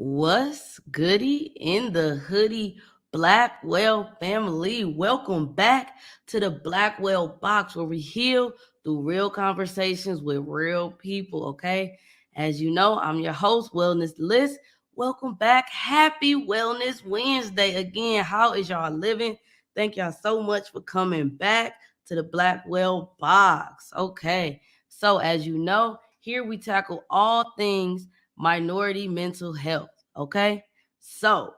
What's goody in the hoodie, Blackwell family? Welcome back to the Blackwell box where we heal through real conversations with real people, okay? As you know, I'm your host, Wellness Liss. Welcome back. Happy Wellness Wednesday again. How is y'all living? Thank y'all so much for coming back to the Blackwell box. Okay. So, as you know, here we tackle all things minority mental health. Okay. So,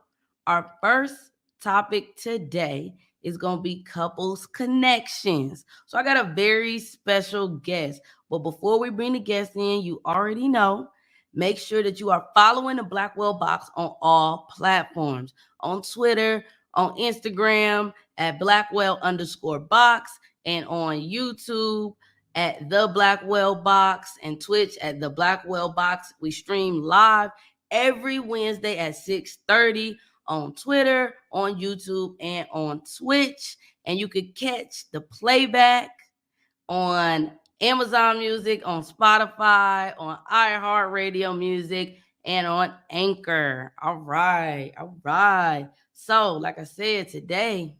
our first topic today is going to be couples connections. So, I got a very special guest. But before we bring the guest in, you already know, make sure that you are following the Blackwell Box on all platforms on Twitter, on Instagram at Blackwell_box, and on YouTube at the Blackwell Box and Twitch at the Blackwell Box. We stream live every Wednesday at 6:30 on Twitter, on YouTube, and on Twitch. And you could catch the playback on Amazon Music, on Spotify, on iHeartRadio Music, and on Anchor. All right. All right. So, like I said, today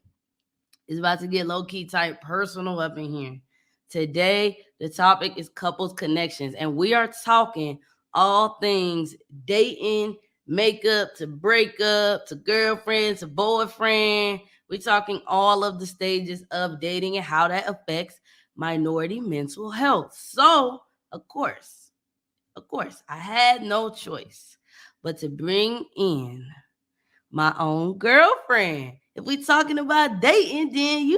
is about to get low-key type personal up in here. Today, the topic is couples connections, and we are talking all things dating, makeup to breakup, to girlfriend, to boyfriend. We're talking all of the stages of dating and how that affects minority mental health. So, of course, I had no choice but to bring in my own girlfriend. If we talking about dating, then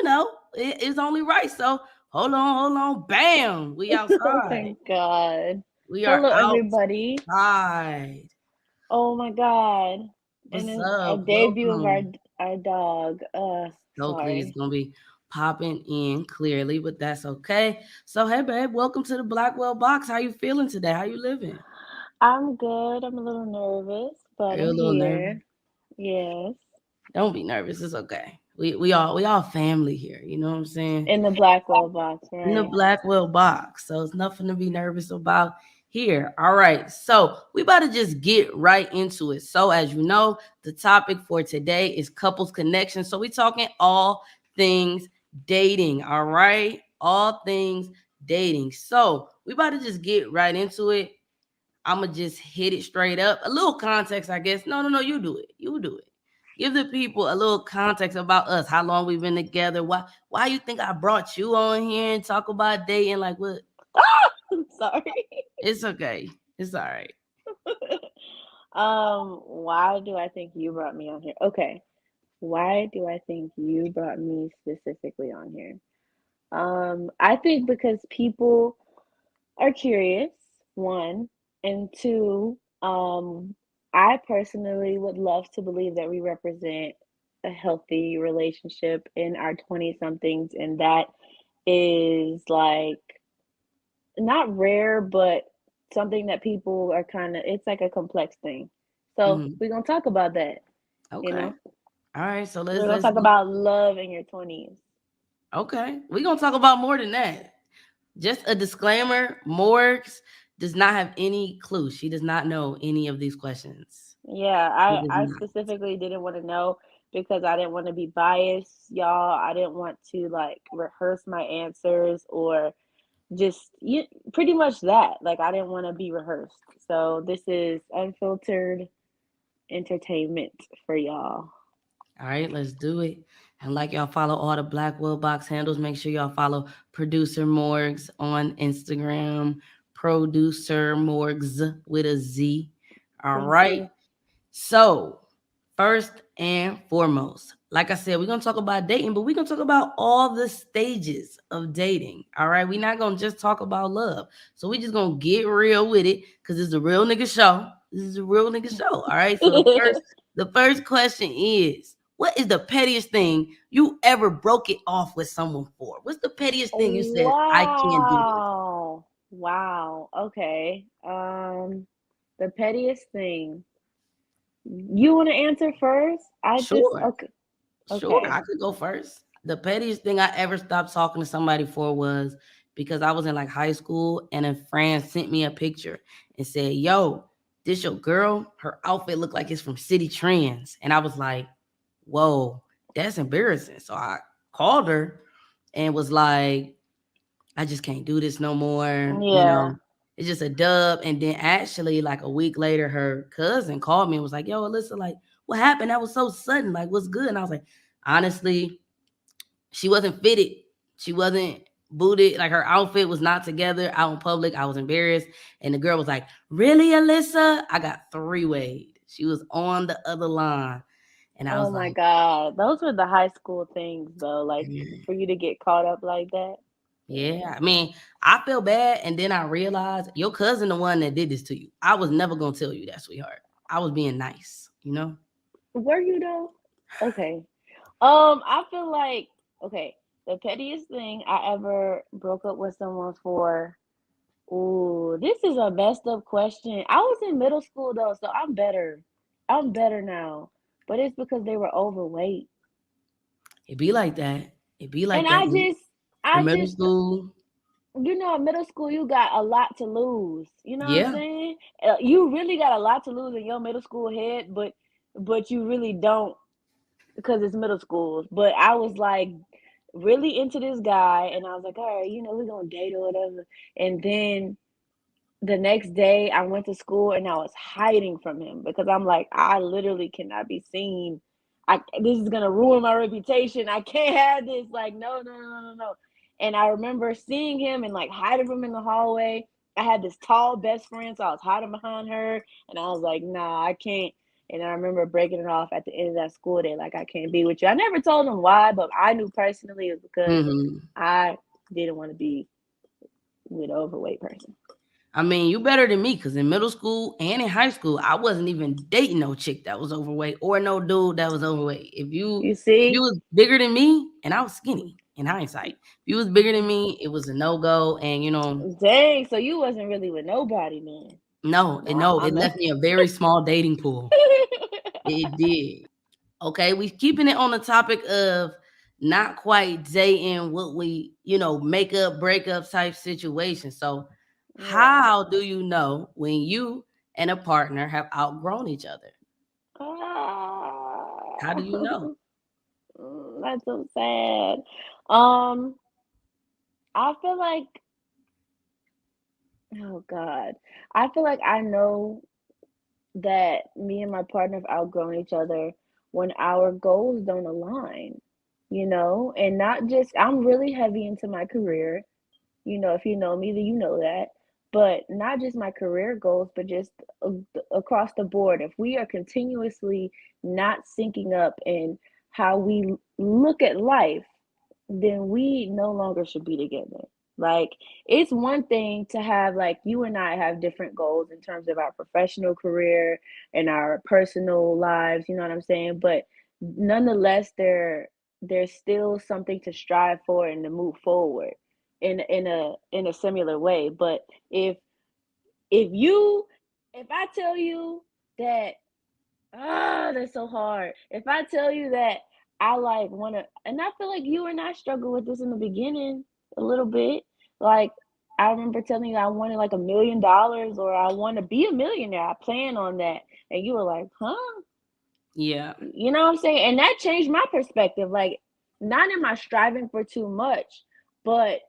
it's only right. So hold on, bam, we outside. Oh my god. We are Hello, everybody. outside. Oh my god. And What's it's a up? debut of our Welcome. our dog. Hopefully it's Sorry. gonna be popping in clearly, but that's okay. So hey, babe, welcome to the Blackwell Box. How you feeling today? How you living? I'm good. I'm a little nervous, Are but you a I'm little nervous? here. Yes. Don't be nervous. It's okay. We all family here. You know what I'm saying? In the Blackwell box, In the right? Blackwell box. So it's nothing to be nervous about here. All right. So we about to just get right into it. So as you know, the topic for today is couples connection. So we talking all things dating. All right. All things dating. So we about to just get right into it. I'ma just hit it straight up. A little context, I guess. No. You do it. You do it. Give the people a little context about us, how long we've been together, why you think I brought you on here and talk about dating, like what? I'm sorry. It's okay. It's all right. Why do I think you brought me on here? Okay. Why do I think you brought me specifically on here? I think because people are curious, one, and two, I personally would love to believe that we represent a healthy relationship in our 20 somethings, and that is like not rare, but something that people are kind of, it's like a complex thing. So Mhm. we're gonna talk about that, you Okay. know? All right. So let's We're gonna let's talk go. about love in your 20s. Okay. We're gonna talk about more than that. Just a disclaimer: Morgs does not have any clue. She does not know any of these questions. Yeah, She does I not. specifically didn't want to know because I didn't want to be biased, y'all. I didn't want to like rehearse my answers or just pretty much that. Like I didn't want to be rehearsed. So this is unfiltered entertainment for y'all. All right, let's do it. And like y'all follow all the Blackwell Box handles, make sure y'all follow Producer Morgs on Instagram, Producer Morgs with a Z. All Thank right. you. So, first and foremost, like I said, we're going to talk about dating, but we're going to talk about all the stages of dating. All right. We're not going to just talk about love. So, we just going to get real with it because it's a real nigga show. This is a real nigga show. All right. So, the first question is, what is the pettiest thing you ever broke it off with someone for? What's the pettiest thing you said, I can't do this? Wow. Wow. Okay. The pettiest thing. You want to answer first? I just Sure. okay. Sure, Okay. I could go first. The pettiest thing I ever stopped talking to somebody for was because I was in like high school and a friend sent me a picture and said, "Yo, this your girl? Her outfit looked like it's from City Trends. And I was like, whoa, that's embarrassing. So I called her and was like, I just can't do this no more. Yeah. It's just a dub. And then actually, like a week later, her cousin called me and was like, yo, Alyssa, like, what happened? That was so sudden. Like, what's good? And I was like, honestly, she wasn't fitted. She wasn't booted. Like her outfit was not together out in public. I was embarrassed. And the girl was like, really, Alyssa? I got three-wayed. She was on the other line. And I Oh was my like, God. Those were the high school things though, like "Mm, for you to get caught up like that. yeah. Yeah. I mean, I feel bad. And then I realized your cousin, the one that did this to you. I was never going to tell you that, sweetheart. I was being nice, you know? Were you though? Okay. I feel like okay, the pettiest thing I ever broke up with someone for. Ooh, this is a messed up question. I was in middle school though, so I'm better. I'm better now. But it's because they were overweight. It be like that. It be And like that in I middle just, school. in middle school, you got a lot to lose. You know what I'm Yeah. saying? You really got a lot to lose in your middle school head, but you really don't because it's middle school. But I was like really into this guy, and I was like, all right, we're gonna date or whatever. And then the next day I went to school and I was hiding from him because I'm like, I literally cannot be seen. This is gonna ruin my reputation. I can't have this. Like, no, no, no, no, no. And I remember seeing him and like hiding from him in the hallway. I had this tall best friend, so I was hiding behind her, and I was like, nah, I can't. And I remember breaking it off at the end of that school day, like I can't be with you. I never told him why, but I knew personally it was because Hmm. I didn't want to be with an overweight person. I mean, you better than me because in middle school and in high school, I wasn't even dating no chick that was overweight or no dude that was overweight. You If you see? was bigger than me, and I was skinny in hindsight, if you was bigger than me, it was a no go. And Dang, so you wasn't really with nobody, man. no, No, it I'm left me a very small dating pool. It did. Okay, we keeping it on the topic of not quite dating what we, make up, break up type situation. So, yeah. how do you know when you and a partner have outgrown each other? How Ah, do you know? that's so sad. Um, I feel like, oh God, I feel like I know that me and my partner have outgrown each other when our goals don't align, and not just, I'm really heavy into my career. If you know me, then you know that. But not just my career goals, but just across the board. If we are continuously not syncing up in how we look at life, then we no longer should be together. Like, it's one thing to have, like, you and I have different goals in terms of our professional career and our personal lives, you know what I'm saying? But nonetheless, there's still something to strive for and to move forward in a similar way. But if you if I tell you that that's so hard. If I tell you that I like wanna, and I feel like you and I struggled with this in the beginning a little bit. Like, I remember telling you I wanted like $1 million or I want to be a millionaire. I plan on that. And you were like, huh? Yeah. You know what I'm saying? And that changed my perspective. Like, not am I striving for too much, but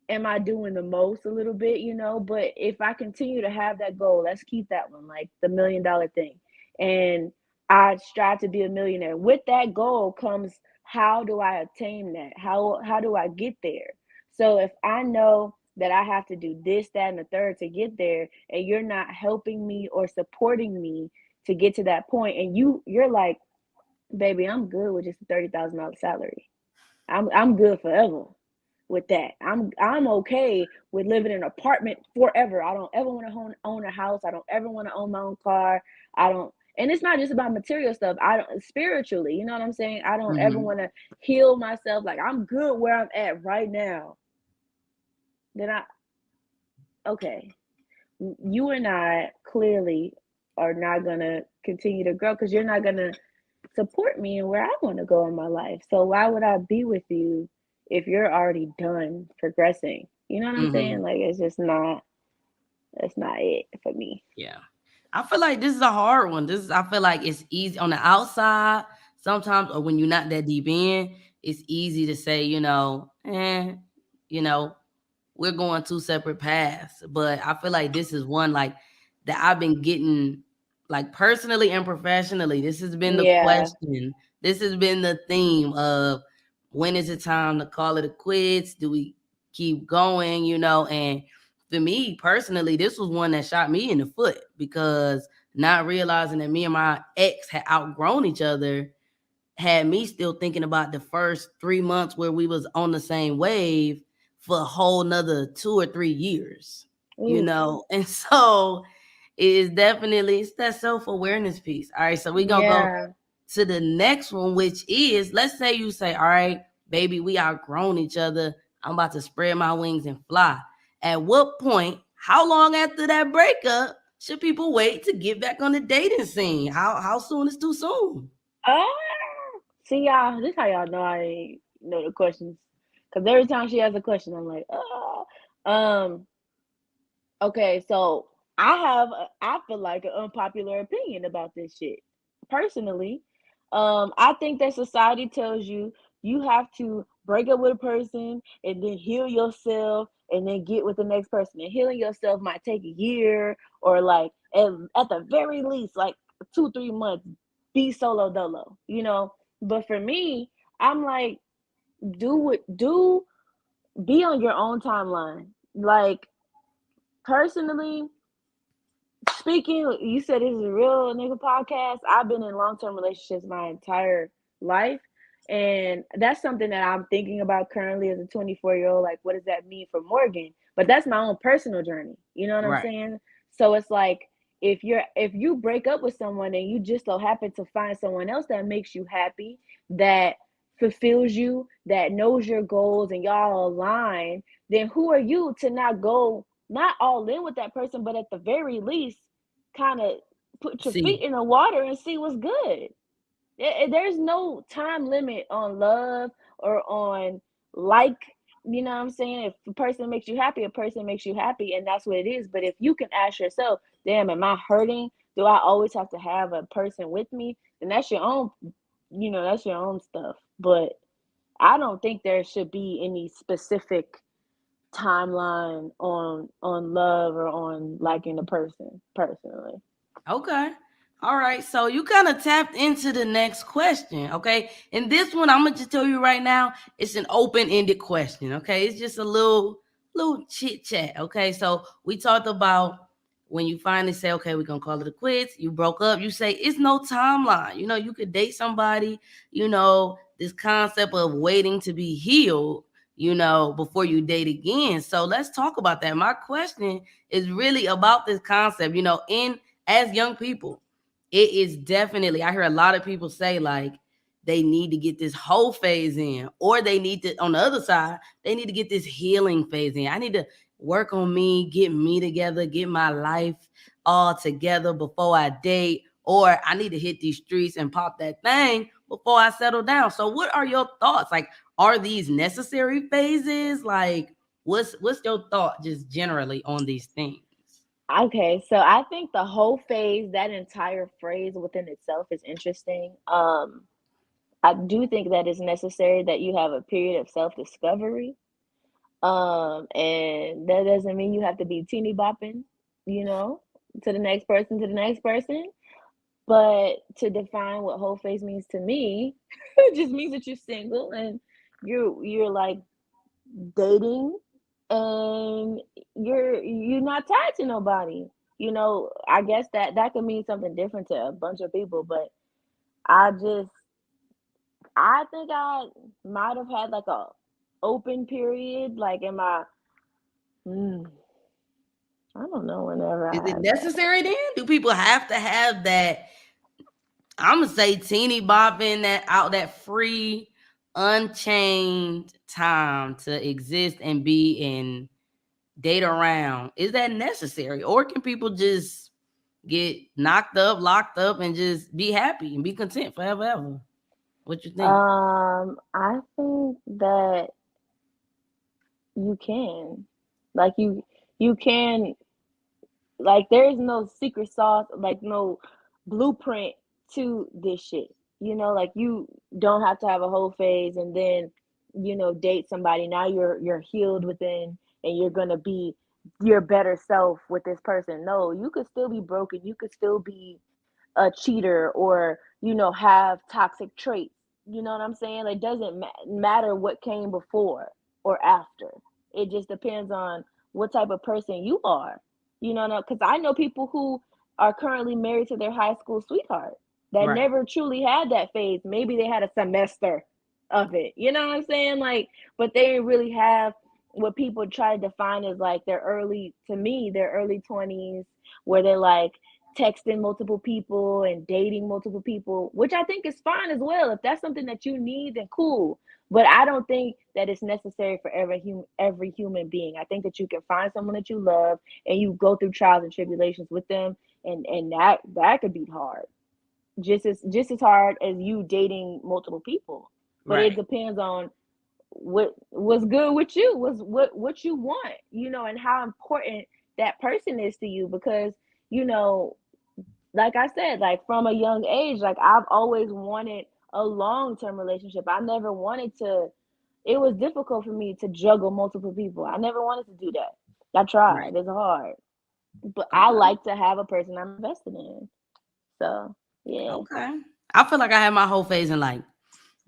am I doing the most a little bit, But if I continue to have that goal, let's keep that one, like the $1 million thing. And I strive to be a millionaire. With that goal comes, how do I attain that? How do I get there? So if I know that I have to do this, that, and the third to get there, and you're not helping me or supporting me to get to that point, and you're like, baby, I'm good with just a $30,000 salary. I'm good forever with that. I'm okay with living in an apartment forever. I don't ever want to own a house. I don't ever want to own my own car. I don't, and it's not just about material stuff. I don't, spiritually, you know what I'm saying? I don't ever Hmm. want to heal myself. Like, I'm good where I'm at right now. Then okay, you and I clearly are not gonna continue to grow because you're not gonna support me and where I want to go in my life. So why would I be with you if you're already done progressing? You know what I'm saying? Hmm. Like, it's just not, that's not it for me. Yeah. I feel like this is a hard one. I feel like it's easy on the outside sometimes, or when you're not that deep in, it's easy to say, you know, we're going two separate paths. But I feel like this is one like that I've been getting like personally and professionally. This has been the Yeah. question. This has been the theme of when is it time to call it a quits? Do we keep going? And for me personally, this was one that shot me in the foot because not realizing that me and my ex had outgrown each other had me still thinking about the first 3 months where we was on the same wave for a whole nother 2 or 3 years, Oof. and so it's that self-awareness piece. All right, so we're gonna go Yeah. to the next one, which is, let's say you say, all right, baby, we outgrown each other, I'm about to spread my wings and fly. At what point, how long after that breakup should people wait to get back on the dating scene? How soon is too soon? Ah, see y'all. This how y'all know I ain't know the questions. Cause every time she has a question, I'm like, ah. Okay, so I feel like an unpopular opinion about this shit. Personally, I think that society tells you you have to break up with a person and then heal yourself and then get with the next person. And healing yourself might take a year or like at the very least like 2 3 months. Be solo dolo, you know. But for me, I'm like, do be on your own timeline. Like personally, speaking, you said this is a real nigga podcast. I've been in long term relationships my entire life. And that's something that I'm thinking about currently as a 24-year-old. Like, what does that mean for Morgan? But that's my own personal journey. You know what I'm Right. saying? So it's like if you break up with someone and you just so happen to find someone else that makes you happy, that fulfills you, that knows your goals and y'all align, then who are you to not go not all in with that person, but at the very least, kind of put your feet See, in the water and see what's good. There's no time limit on love or on like, you know what I'm saying? If a person makes you happy, a person makes you happy, and that's what it is. But if you can ask yourself, damn, am I hurting? Do I always have to have a person with me? Then that's your own, that's your own stuff. But I don't think there should be any specific timeline on love or on liking a person personally. okay. All right. So you kind of tapped into the next question. Okay. And this one, I'm going to just tell you right now, it's an open ended question. Okay. It's just a little chit chat. Okay. So we talked about when you finally say, okay, we're going to call it a quits. You broke up. You say, it's no timeline. You could date somebody, this concept of waiting to be healed, before you date again. So let's talk about that. My question is really about this concept, in as young people, it is definitely, I hear a lot of people say like they need to get this whole phase in, or they need to, on the other side, they need to get this healing phase in. I need to work on me, get me together, get my life all together before I date, or I need to hit these streets and pop that thing before I settle down. So what are your thoughts? Like, are these necessary phases? Like, what's your thought just generally on these things? Okay, so I think the whole phase, that entire phrase within itself is interesting. I do think that it's necessary that you have a period of self-discovery. And that doesn't mean you have to be teeny bopping, you know, to the next person. But to define what whole phase means to me, it just means that you're single and you're like dating and you're not tied to nobody. I guess that could mean something different to a bunch of people, but I just I think I might have had like a open period, like in my hmm, I don't know whenever Is I it had that. necessary then? Do people have to have that? I'm gonna say teeny bopping that free, unchained time to exist and be and date around. Is that necessary, or can people just get knocked up, locked up, and just be happy and be content forever ever? What you think? I think that you can, like you can. Like there is no secret sauce, like no blueprint to this shit. Like you don't have to have a whole phase and then, date somebody. Now you're healed within and you're gonna be your better self with this person. No, you could still be broken. You could still be a cheater or, have toxic traits. You know what I'm saying? It doesn't matter what came before or after. It just depends on what type of person you are. Because I know people who are currently married to their high school sweetheart that Right. never truly had that phase. Maybe they had a semester of it. You know what I'm saying? Like, but they didn't really have what people try to define as like their early 20s, where they're like texting multiple people and dating multiple people, which I think is fine as well. If that's something that you need, then cool. But I don't think that it's necessary for every human being. I think that you can find someone that you love and you go through trials and tribulations with them, and that could be hard, just as hard as you dating multiple people. But it Right. depends on what's good with you, what you want, and how important that person is to you. Because you know like I said, like from a young age, like I've always wanted a long-term relationship. I never wanted to, it was difficult for me to juggle multiple people. I never wanted to do that. I Right. tried. It's hard. But I Okay. like to have a person I'm invested in. So, yeah. Okay. I feel like I had my whole phase in like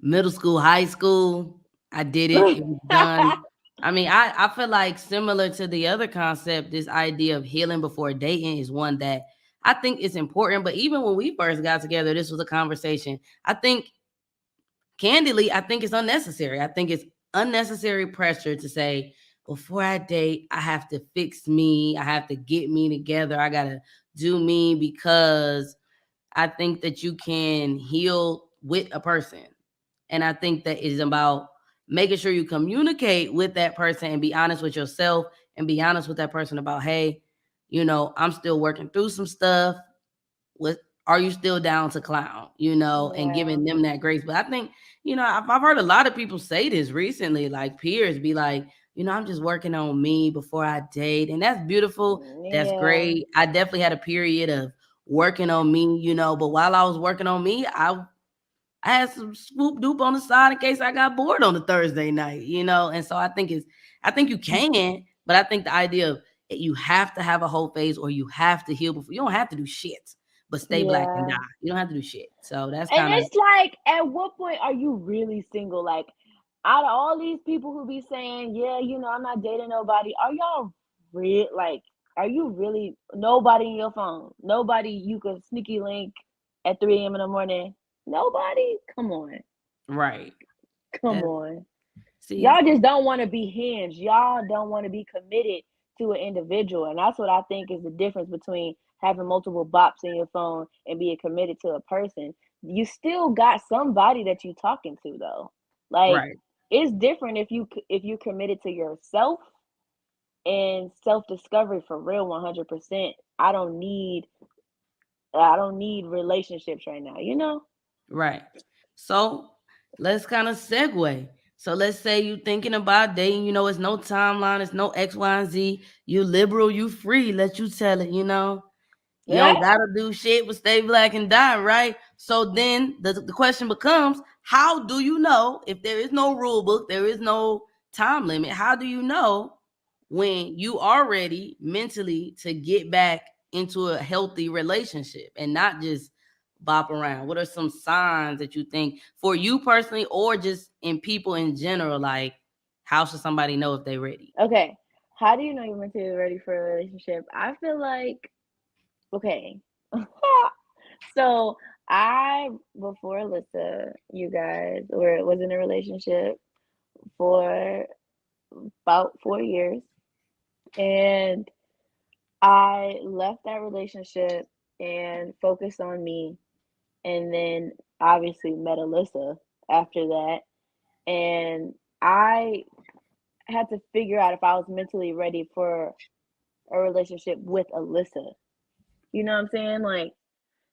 middle school, high school. I did it. It was done. I mean, I feel like similar to the other concept, this idea of healing before dating is one that I think is important. But even when we first got together, this was a conversation. I think, candidly, I think it's unnecessary. I think it's unnecessary pressure to say, before I date, I have to fix me. I have to get me together. I got to do me, because I think that you can heal with a person. And I think that is about making sure you communicate with that person and be honest with yourself and be honest with that person about, hey, I'm still working through some stuff. What are you still down to clown? And Yeah. giving them that grace. But I think, I've heard a lot of people say this recently, like peers be like, I'm just working on me before I date. And that's beautiful. That's Yeah. great. I definitely had a period of working on me, but while I was working on me, I had some swoop doop on the side in case I got bored on the Thursday night, And so I think you can, but I think the idea of you have to have a whole phase or you have to heal before, you don't have to do shit, but stay black and die. Yeah. You don't have to do shit. So that's And kind of it's like, at what point are you really single? Like, out of all these people who be saying, yeah, I'm not dating nobody, are y'all real? Like, are you really nobody in your phone? Nobody you could sneaky link at 3 a.m. in the morning? Nobody? Come on. right. Come That on. see, Y'all just don't want to be hinged. Y'all don't want to be committed to an individual. And that's what I think is the difference between having multiple bops in your phone and being committed to a person. You still got somebody that you talking to though. Like, right, it's different if you're committed to yourself and self-discovery for real 100%. I don't need relationships right now. right. So let's kind of segue. So let's say you thinking about dating, it's no timeline, it's no X, Y, and Z. You liberal, you free, let you tell it. You Yeah. don't gotta do shit but stay black and die, right? So then the question becomes, how do you know if there is no rule book, there is no time limit? How do you know when you are ready mentally to get back into a healthy relationship and not just bop around? What are some signs that you think for you personally or just in people in general? Like, how should somebody know if they're ready? Okay. How do you know you're mentally ready for a relationship? I feel like, okay. So I, before Alyssa, you guys were was in a relationship for about 4 years, and I left that relationship and focused on me, and then obviously met Alyssa after that, and I had to figure out if I was mentally ready for a relationship with Alyssa. You know what I'm saying? Like,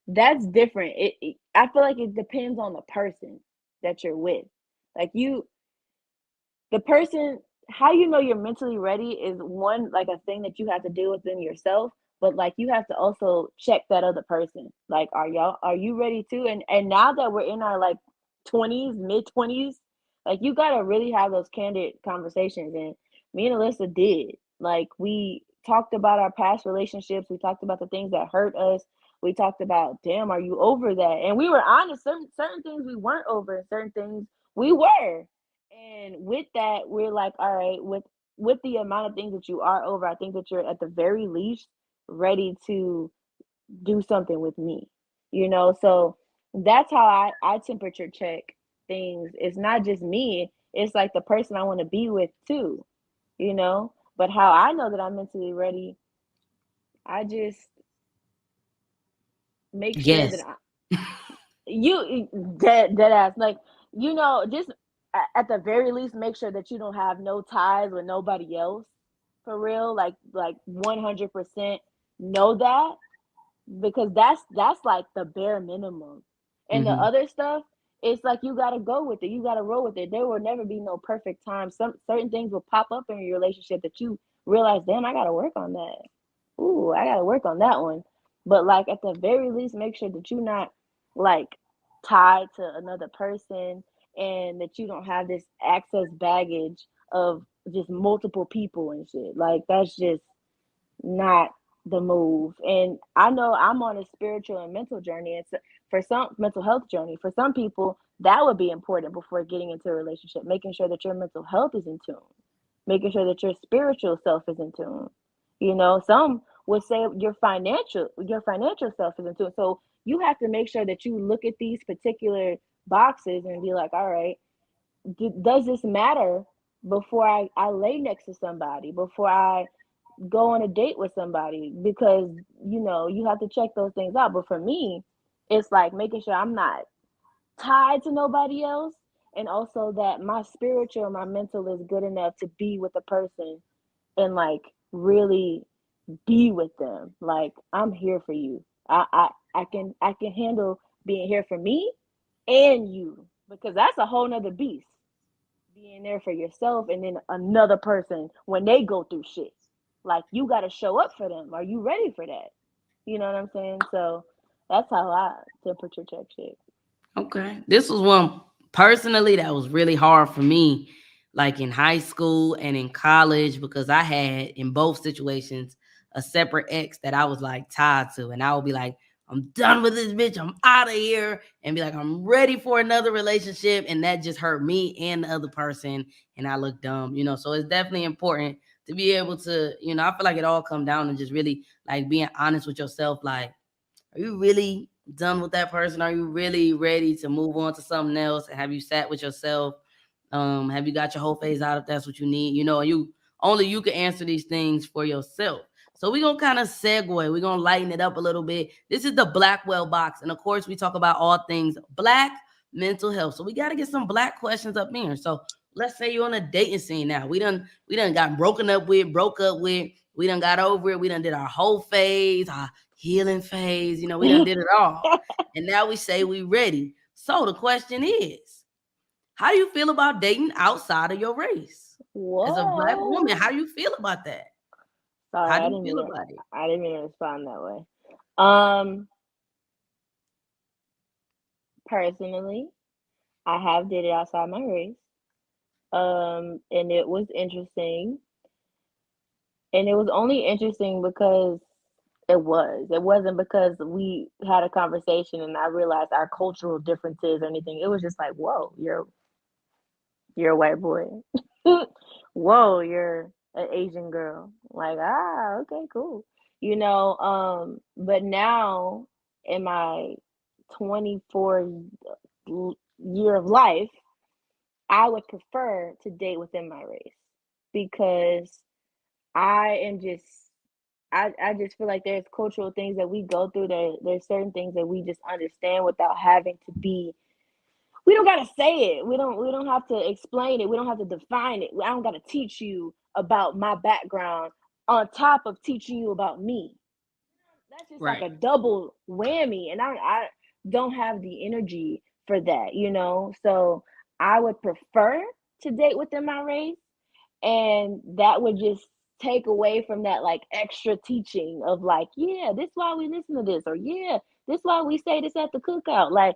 that's different. I feel like it depends on the person that you're with. Like, the person, how you know you're mentally ready is one, like a thing that you have to deal within yourself. but like you have to also check that other person. Like, are you ready to? And now that we're in our like 20s, mid 20s, like you gotta really have those candid conversations. And me and Alyssa did. Like we talked about our past relationships. We talked about the things that hurt us. We talked about, damn, are you over that? And we were honest. Certain things we weren't over, and certain things we were. And with that, we're like, all right, with the amount of things that you are over, I think that you're at the very least ready to do something with me. So that's how I temperature check things. It's not just me, it's like the person I want to be with too, you know? But how I know that I'm mentally ready, I just make sure that Yes. I you dead ass like just at the very least make sure that you don't have no ties with nobody else for real, like 100% know that, because that's like the bare minimum. And the Hmm. other stuff, it's like you gotta go with it. You gotta roll with it. There will never be no perfect time. Some certain things will pop up in your relationship that you realize, damn, I gotta work on that. Ooh, I gotta work on that one. But like at the very least, make sure that you're not like tied to another person, and that you don't have this excess baggage of just multiple people and shit. Like that's just not the move. And I know I'm on a spiritual and mental journey. It's for some mental health journey. For some people, that would be important before getting into a relationship, making sure that your mental health is in tune, making sure that your spiritual self is in tune. Some would say your financial self is in tune. So you have to make sure that you look at these particular boxes and be like, all right, does this matter before I lay next to somebody, before I go on a date with somebody? Because you have to check those things out. But for me, it's like making sure I'm not tied to nobody else, and also that my spiritual and my mental is good enough to be with a person and like really be with them. Like I'm here for you. I can handle being here for me and you, because that's a whole nother beast, being there for yourself and then another person when they go through shit. Like you got to show up for them. Are you ready for that? You know what I'm saying? So that's how I temperature check shit. Okay. This was one personally that was really hard for me, like in high school and in college, because I had in both situations a separate ex that I was like tied to. And I would be like, I'm done with this bitch. I'm out of here. And be like, I'm ready for another relationship. And that just hurt me and the other person. And I look dumb. So it's definitely important to be able to, I feel like it all come down to just really like being honest with yourself. Like, are you really done with that person? Are you really ready to move on to something else? Have you sat with yourself? Have you got your whole phase out if that's what you need? You can answer these things for yourself. So we're gonna kind of segue, we're gonna lighten it up a little bit. This is the Blackwell box. And of course, we talk about all things black mental health. So we gotta get some black questions up in here. So let's say you're on a dating scene now. We done got broken up with, broke up with, we done got over it, we done did our whole phase, our healing phase. We done did it all. And now we say we ready. So the question is, how do you feel about dating outside of your race? As a black woman, Whoa. how do you feel about that? Sorry, How do I you didn't mean feel to. about it? I didn't mean to respond that way. Um, Personally, I have dated outside my race. And it was interesting. And it was only interesting because it was. It wasn't because we had a conversation and I realized our cultural differences or anything. It was just like, whoa, you're a white boy. Whoa, you're an Asian girl. Like, okay, cool. But now in my 24 year of life, I would prefer to date within my race, because I am just I just feel like there's cultural things that we go through. There's certain things that we just understand without having to be. We don't gotta say it. We don't have to explain it. We don't have to define it. I don't gotta teach you about my background on top of teaching you about me. That's just like Right. a double whammy, and I don't have the energy for that. So I would prefer to date within my race, and that would just take away from that like extra teaching of like, yeah, this why we listen to this, or yeah, this why we say this at the cookout. Like,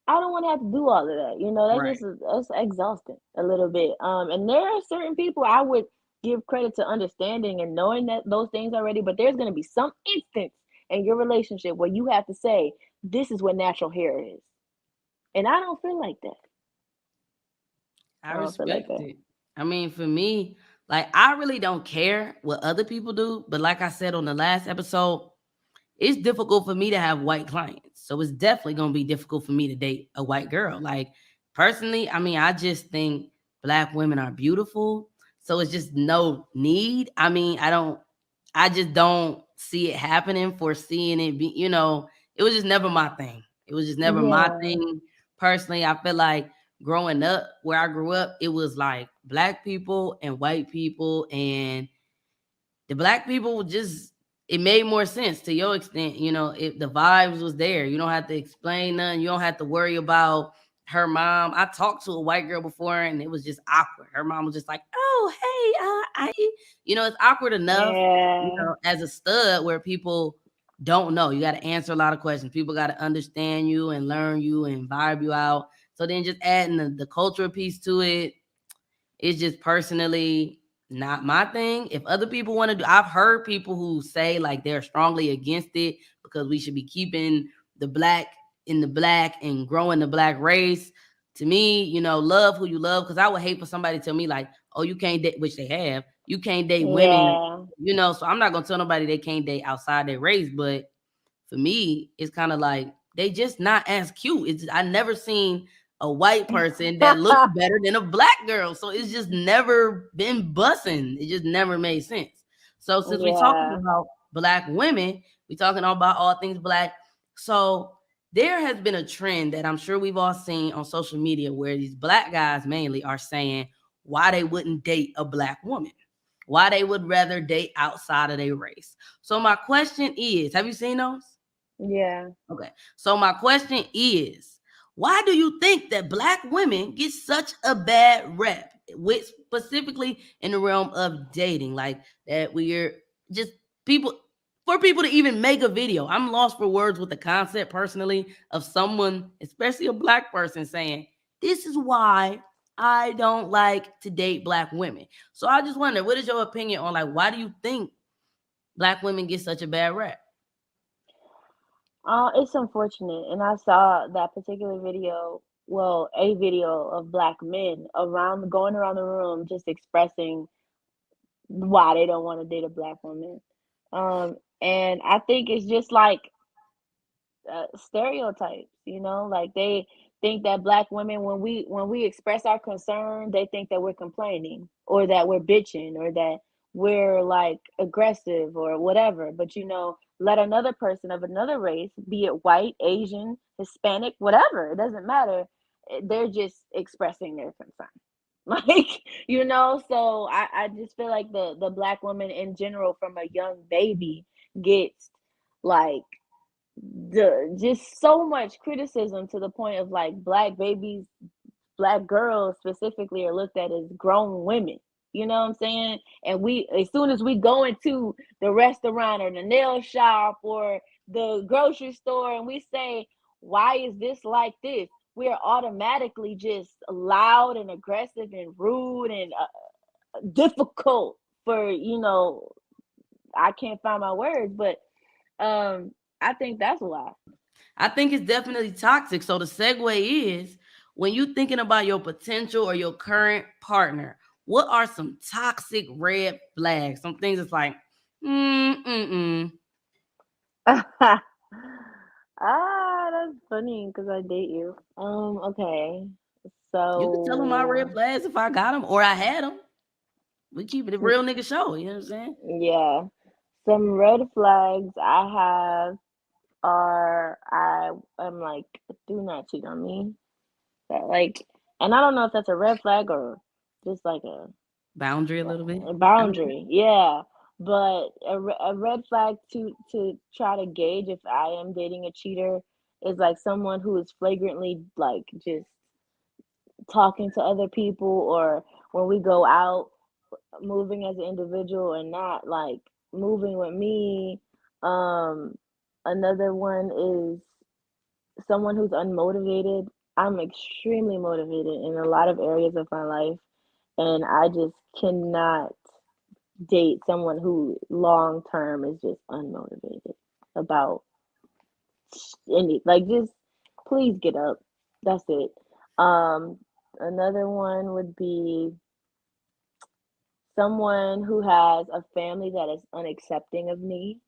I don't want to have to do all of that. You know, Right. that's exhausting a little bit. And there are certain people I would give credit to understanding and knowing that those things already, but there's going to be some instance in your relationship where you have to say, this is what natural hair is. And I don't feel like that. I I don't feel like respect that. it. I mean, for me, like I really don't care what other people do, but like I said on the last episode, it's difficult for me to have white clients. So it's definitely going to be difficult for me to date a white girl. Like personally, I mean, I just think black women are beautiful. So it's just no need. I mean, I just don't see it happening, foreseeing it be, it was just never my thing. It was just never my Yeah. thing. Personally, I feel like growing up where I grew up, it was like black people and white people, and the black people just it made more sense to your extent. If the vibes was there, you don't have to explain nothing. You don't have to worry about her mom. I talked to a white girl before, and it was just awkward. Her mom was just like, "Oh, hey, it's awkward enough, Yeah. as a stud where people don't know. You got to answer a lot of questions. People got to understand you and learn you and vibe you out. So then just adding the cultural piece to it, it's just personally not my thing. If other people want to do, I've heard people who say like they're strongly against it because we should be keeping the black in the black and growing the black race. To me, love who you love. Because I would hate for somebody to tell me like, oh, you can't date, which they have. You can't date women, Yeah. So I'm not gonna tell nobody they can't date outside their race. But for me, it's kind of like they just not as cute. I never seen a white person that looked better than a black girl. So it's just never been bussing. It just never made sense. So since we talking Yeah. about black women, we talking about all things black. So there has been a trend that I'm sure we've all seen on social media where these black guys mainly are saying why they wouldn't date a black woman, why they would rather date outside of their race. So my question is, have you seen those? Yeah. Okay. So my question is, why do you think that black women get such a bad rep, with specifically in the realm of dating? Like that we're just people for people to even make a video. I'm lost for words with the concept personally of someone, especially a black person, saying, this is why I don't like to date black women. So I just wonder, what is your opinion on like why do you think black women get such a bad rep? It's unfortunate, and I saw that particular video. Well, a video of black men around going around the room just expressing why they don't want to date a black woman. And I think it's just like stereotypes, like they think that black women, when we express our concern, they think that we're complaining or that we're bitching or that we're like aggressive or whatever. But let another person of another race, be it white, Asian, Hispanic, whatever, it doesn't matter. They're just expressing their concern. Like, so I just feel like the black woman in general from a young baby gets like just so much criticism to the point of like black babies, black girls specifically are looked at as grown women. You know what I'm saying? And we, as soon as we go into the restaurant or the nail shop or the grocery store and we say, why is this like this? We are automatically just loud and aggressive and rude and difficult for, I can't find my words, but um, I think that's why. I think it's definitely toxic. So the segue is, when you thinking about your potential or your current partner, what are some toxic red flags? Some things that's like, mm. That's funny because I date you. Okay. You can tell them my red So, flags if I got them or I had them. We keep it a real nigga show. You know what I'm saying? yeah, some red flags I have are I am like, do not cheat on me. That like, and I don't know if that's a red flag or just like Boundary a little bit. a I mean, boundary. Yeah, but a red flag to try to gauge if I am dating a cheater is like someone who is flagrantly like just talking to other people, or when we go out, moving as an individual and not like moving with me. Um, Another one is someone who's unmotivated. I'm extremely motivated in a lot of areas of my life, and I just cannot date someone who long term is just unmotivated about any, like, just please get up. That's it. Um, Another one would be someone who has a family that is unaccepting of me.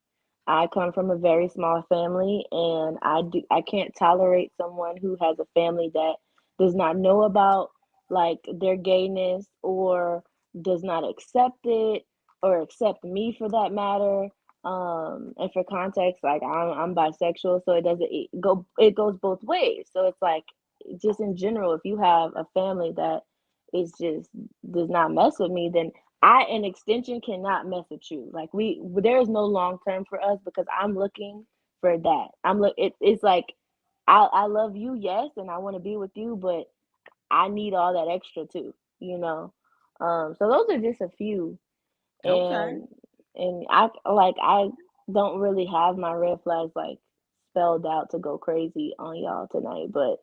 I come from a very small family, and I can't tolerate someone who has a family that does not know about like their gayness, or does not accept it, or accept me for that matter. And for context, like I'm bisexual, so it goes both ways. So it's like, just in general, if you have a family that is just does not mess with me, then I, an extension, cannot mess with you. Like, there is no long term for us, because I'm looking for that. It's like, I love you, yes, and I want to be with you, but I need all that extra too, you know. So those are just a few, Okay. and I don't really have my red flags like spelled out to go crazy on y'all tonight, but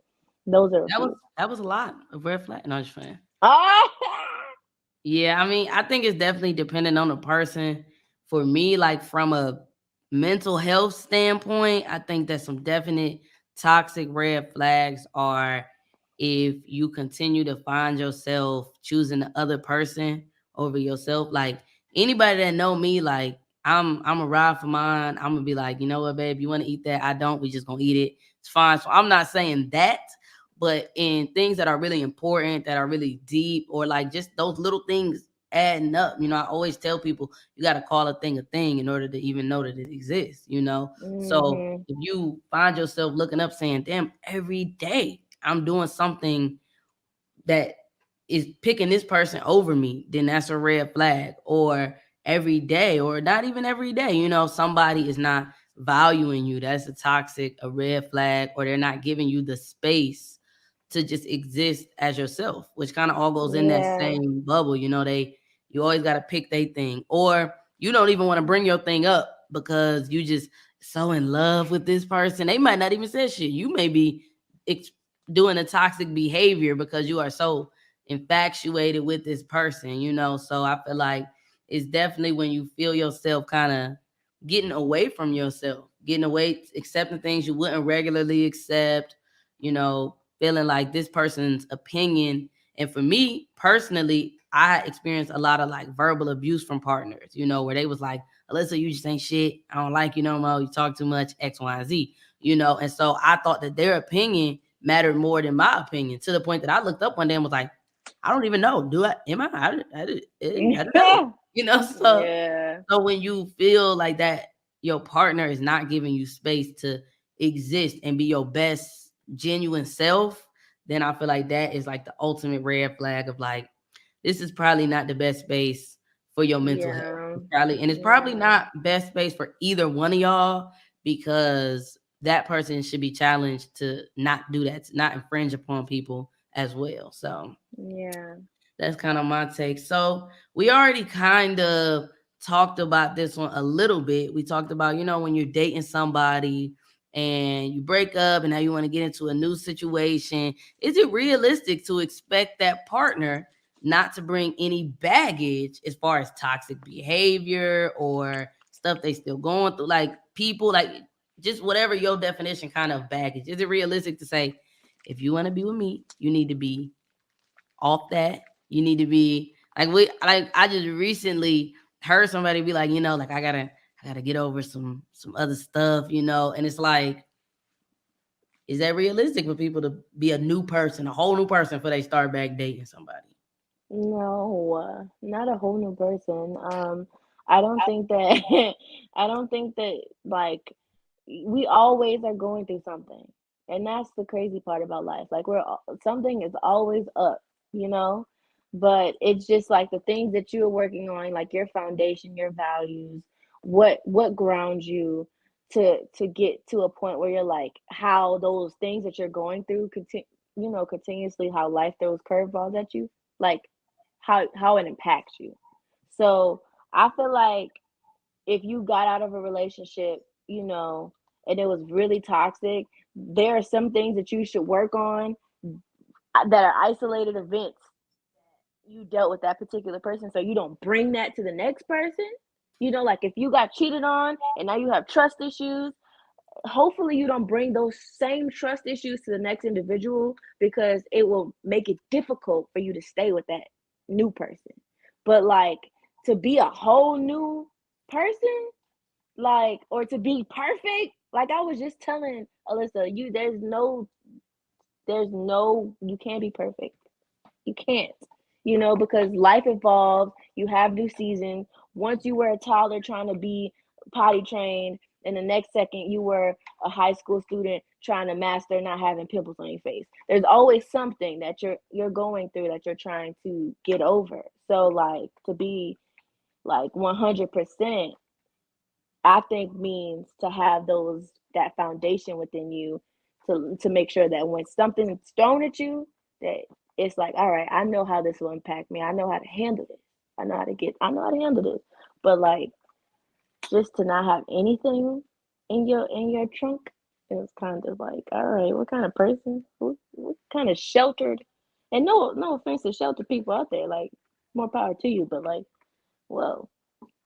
those are a That was few. that was a lot of red flag. No, I'm just playing. Ah! Yeah, I mean, I think it's definitely dependent on the person. For me, like from a mental health standpoint, I think that some definite toxic red flags are if you continue to find yourself choosing the other person over yourself. Like anybody that know me, like I'm a ride for mine. I'm gonna be like, you know what, babe, you want to eat that? I don't. We just gonna eat it. It's fine. So I'm not saying that, but in things that are really important, that are really deep, or like just those little things adding up, I always tell people you got to call a thing in order to even know that it exists. So Mhm. if you find yourself looking up saying, damn, every day I'm doing something that is picking this person over me, then that's a red flag. Or every day, or not even every day, somebody is not valuing you. That's a red flag. Or they're not giving you the space to just exist as yourself, which kind of all goes in that Yeah. same bubble. You always got to pick their thing, or you don't even want to bring your thing up because you just so in love with this person. They might not even say shit. You may be ex- doing a toxic behavior because you are so infatuated with this person. So I feel like it's definitely when you feel yourself kind of getting away from yourself, getting away, accepting things you wouldn't regularly accept, feeling like this person's opinion. And for me personally, I experienced a lot of like verbal abuse from partners, where they was like, Alyssa, you just ain't shit. I don't like you no more. You talk too much, X, Y, and Z. And so I thought that their opinion mattered more than my opinion, to the point that I looked up one day and was like, I don't even know. Do I? Am I? I don't know. So Yeah. so when you feel like that, your partner is not giving you space to exist and be your best genuine self, then I feel like that is like the ultimate red flag of like, this is probably not the best space for your mental health. Yeah. It's probably Yeah. not best space for either one of y'all, because that person should be challenged to not do that, to not infringe upon people as well. So Yeah. that's kind of my take. So we already kind of talked about this one a little bit. We talked about, when you're dating somebody and you break up and now you want to get into a new situation, is it realistic to expect that partner not to bring any baggage as far as toxic behavior or stuff they still going through? Like people, like just whatever your definition kind of baggage. Is it realistic to say, if you want to be with me, you need to be off that. You need to be like I just recently heard somebody be like, like I gotta get over some other stuff. And it's like, is that realistic for people to be a new person, a whole new person, before they start back dating somebody? No, not a whole new person. I don't think that I don't think that like we always are going through something. And that's the crazy part about life. Like something is always up, you know? But it's just like the things that you're working on, like your foundation, your values, what grounds you to get to a point where you're like, how those things that you're going through continuously, how life throws curveballs at you, like how it impacts you. So I feel like if you got out of a relationship, and it was really toxic, there are some things that you should work on that are isolated events you dealt with that particular person, so you don't bring that to the next person. Like if you got cheated on and now you have trust issues, hopefully you don't bring those same trust issues to the next individual, because it will make it difficult for you to stay with that new person. But like, to be a whole new person, like, or to be perfect, like I was just telling Alyssa, there's no, you can't be perfect. You can't, because life evolves. You have new seasons. Once you were a toddler trying to be potty trained, and the next second you were a high school student trying to master not having pimples on your face. There's always something that you're going through that you're trying to get over. So like, to be like 100%, I think means to have that foundation within you, to make sure that when something's thrown at you, that it's like, all right, I know how this will impact me. I know how to handle this. I know how to handle this. But like, just to not have anything in your trunk, it's kind of like, all right, what kind of person? What kind of sheltered? And no offense to sheltered people out there, like, more power to you, but like, whoa.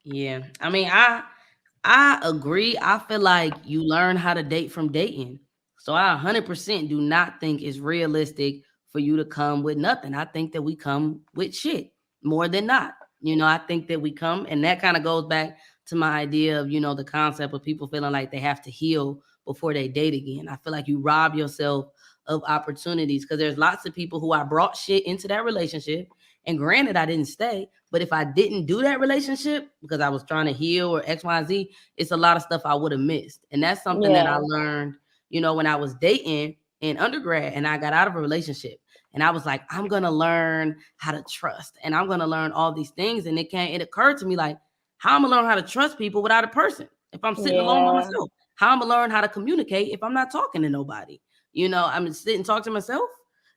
Yeah. I mean, I agree. I feel like you learn how to date from dating. So I 100% do not think it's realistic for you to come with nothing. I think that we come with shit more than not. I think that we come, and that kind of goes back to my idea of, the concept of people feeling like they have to heal before they date again. I feel like you rob yourself of opportunities, because there's lots of people who I brought shit into that relationship. And granted, I didn't stay, but if I didn't do that relationship because I was trying to heal or X, Y, Z, it's a lot of stuff I would have missed. And that's something that I Yeah. learned, when I was dating in undergrad and I got out of a relationship. And I was like, I'm gonna learn how to trust, and I'm gonna learn all these things. And it occurred to me, like, how I'm gonna learn how to trust people without a person if I'm sitting alone by Yeah. myself? How I'm gonna learn how to communicate if I'm not talking to nobody? I'm gonna sit and talk to myself.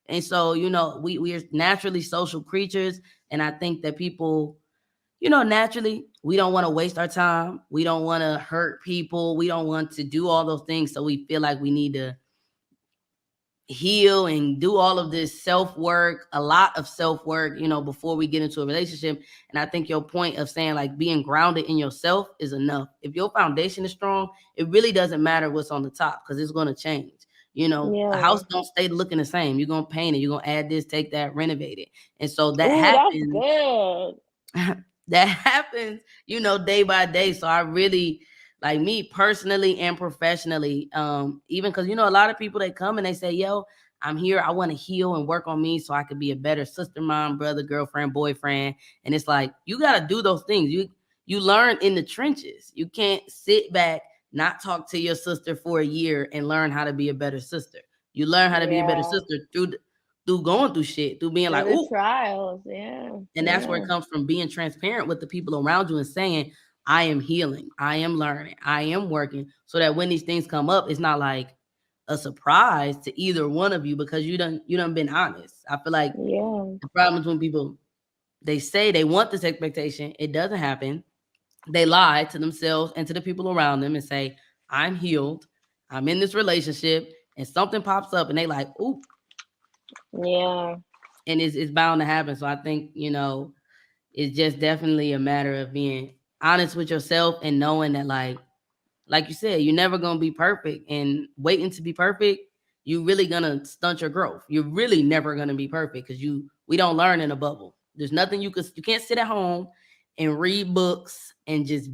And so, we are naturally social creatures. And I think that people, naturally, we don't want to waste our time. We don't want to hurt people. We don't want to do all those things. So we feel like we need to heal and do all of this self work, a lot of self work, before we get into a relationship. And I think your point of saying like being grounded in yourself is enough. If your foundation is strong, it really doesn't matter what's on the top, because it's going to change. A Yeah. house don't stay looking the same. You're going to paint it. You're going to add this, take that, renovate it. And so that Ooh, that's happens. good. That happens, day by day. So I really, like, me personally and professionally, even because a lot of people, they come and they say, yo, I'm here, I want to heal and work on me so I could be a better sister, mom, brother, girlfriend, boyfriend. And it's like, you got to do those things. You learn in the trenches. You can't sit back, not talk to your sister for a year and learn how to be a better sister. You learn how to be a better Yeah. sister through going through shit, through being Through like, the oh. trials. Yeah. And that's where Yeah. it comes from, being transparent with the people around you and saying, I am healing, I am learning, I am working, so that when these things come up, it's not like a surprise to either one of you, because you done been honest. I feel like Yeah. the problem is when people, they say they want this expectation, it doesn't happen. They lie to themselves and to the people around them and say, I'm healed, I'm in this relationship, and something pops up and they like, ooh, Yeah. and it's bound to happen. So I think, it's just definitely a matter of being honest with yourself and knowing that, like you said, you're never gonna be perfect, and waiting to be perfect, you really gonna stunt your growth. You're really never gonna be perfect, because we don't learn in a bubble. There's nothing you can't sit at home and read books and just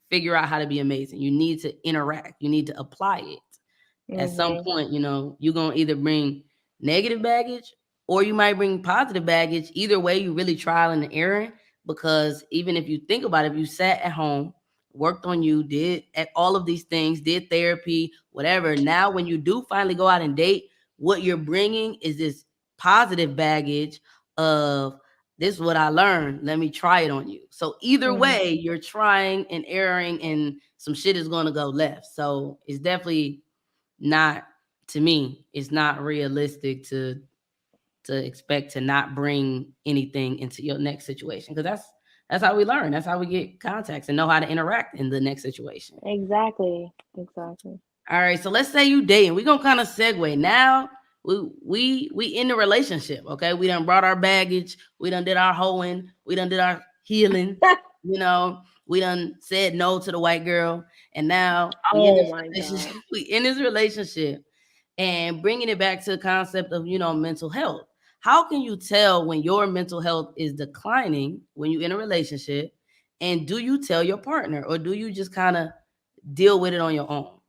figure out how to be amazing. You need to interact. You need to apply it. At some Mhm. point, you're gonna either bring negative baggage or you might bring positive baggage. Either way, you really trial and error, because even if you think about it, if you sat at home, worked on you, did at all of these things, did therapy, whatever. Now, when you do finally go out and date, what you're bringing is this positive baggage of, this is what I learned. Let me try it on you. So either Mhm. way, you're trying and erring, and some shit is going to go left. So it's definitely not, to me, it's not realistic to expect to not bring anything into your next situation, because That's how we learn. That's how we get contacts and know how to interact in the next situation. Exactly. Exactly. All right, so let's say you dating. We're gonna kind of segue now. We in the relationship, okay? We done brought our baggage, we done did our hoeing, we done did our healing, you know, we done said no to the white girl, and now we in Oh this my relationship, God. we in this relationship, and bringing it back to the concept of, mental health. How can you tell when your mental health is declining when you're in a relationship? And do you tell your partner, or do you just kind of deal with it on your own?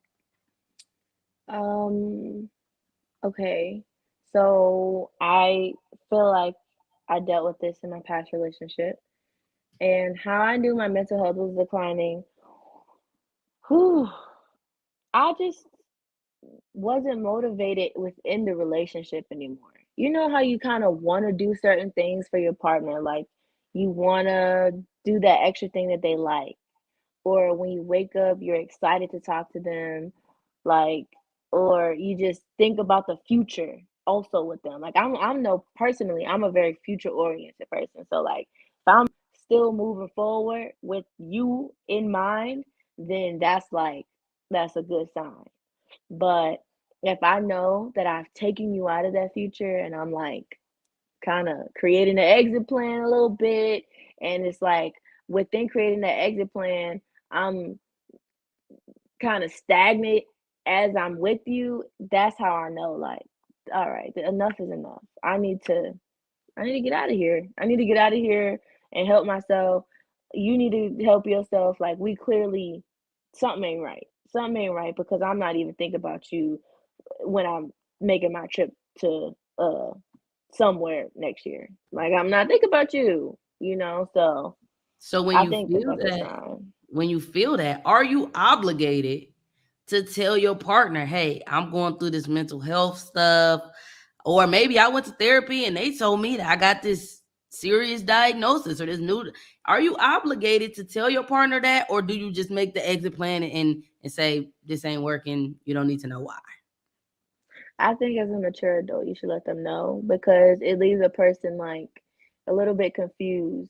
Um, okay. So I feel like I dealt with this in my past relationship. And how I knew my mental health was declining, whew, I just wasn't motivated within the relationship anymore. You know how you kind of want to do certain things for your partner, like you want to do that extra thing that they like, or when you wake up, you're excited to talk to them, like, or you just think about the future also with them. Like I'm no personally, I'm a very future oriented person. So like, if I'm still moving forward with you in mind, then that's a good sign. But if I know that I've taken you out of that future and I'm like kind of creating an exit plan a little bit, and it's like within creating that exit plan, I'm kind of stagnant as I'm with you, that's how I know like, all right, enough is enough. I need to get out of here. I need to get out of here and help myself. You need to help yourself. Like we clearly something ain't right. Something ain't right because I'm not even thinking about you when I'm making my trip to somewhere next year. Like I'm not thinking about you, so So when I you think that feel that's a that, sign. are you obligated to tell your partner, "Hey, I'm going through this mental health stuff," or maybe I went to therapy and they told me that I got this serious diagnosis or this new. Are you obligated to tell your partner that, or do you just make the exit plan and say this ain't working? You don't need to know why. I think as a mature adult, you should let them know because it leaves a person like a little bit confused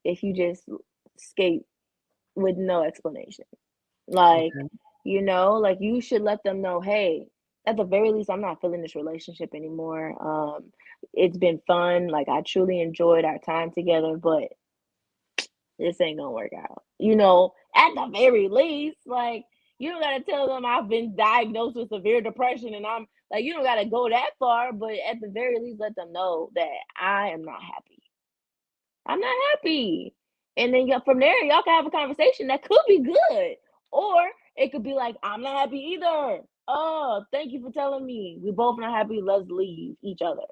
if you just skate with no explanation. Like, Okay. like you should let them know, hey, at the very least, I'm not feeling this relationship anymore. It's been fun. Like, I truly enjoyed our time together, but this ain't gonna work out. At the very least, like, you don't gotta tell them I've been diagnosed with severe depression and I'm like, you don't gotta go that far, but at the very least, let them know that I am not happy. I'm not happy. And then from there, y'all can have a conversation that could be good. Or it could be like, I'm not happy either. Oh, thank you for telling me. We both not happy. Let's leave each other.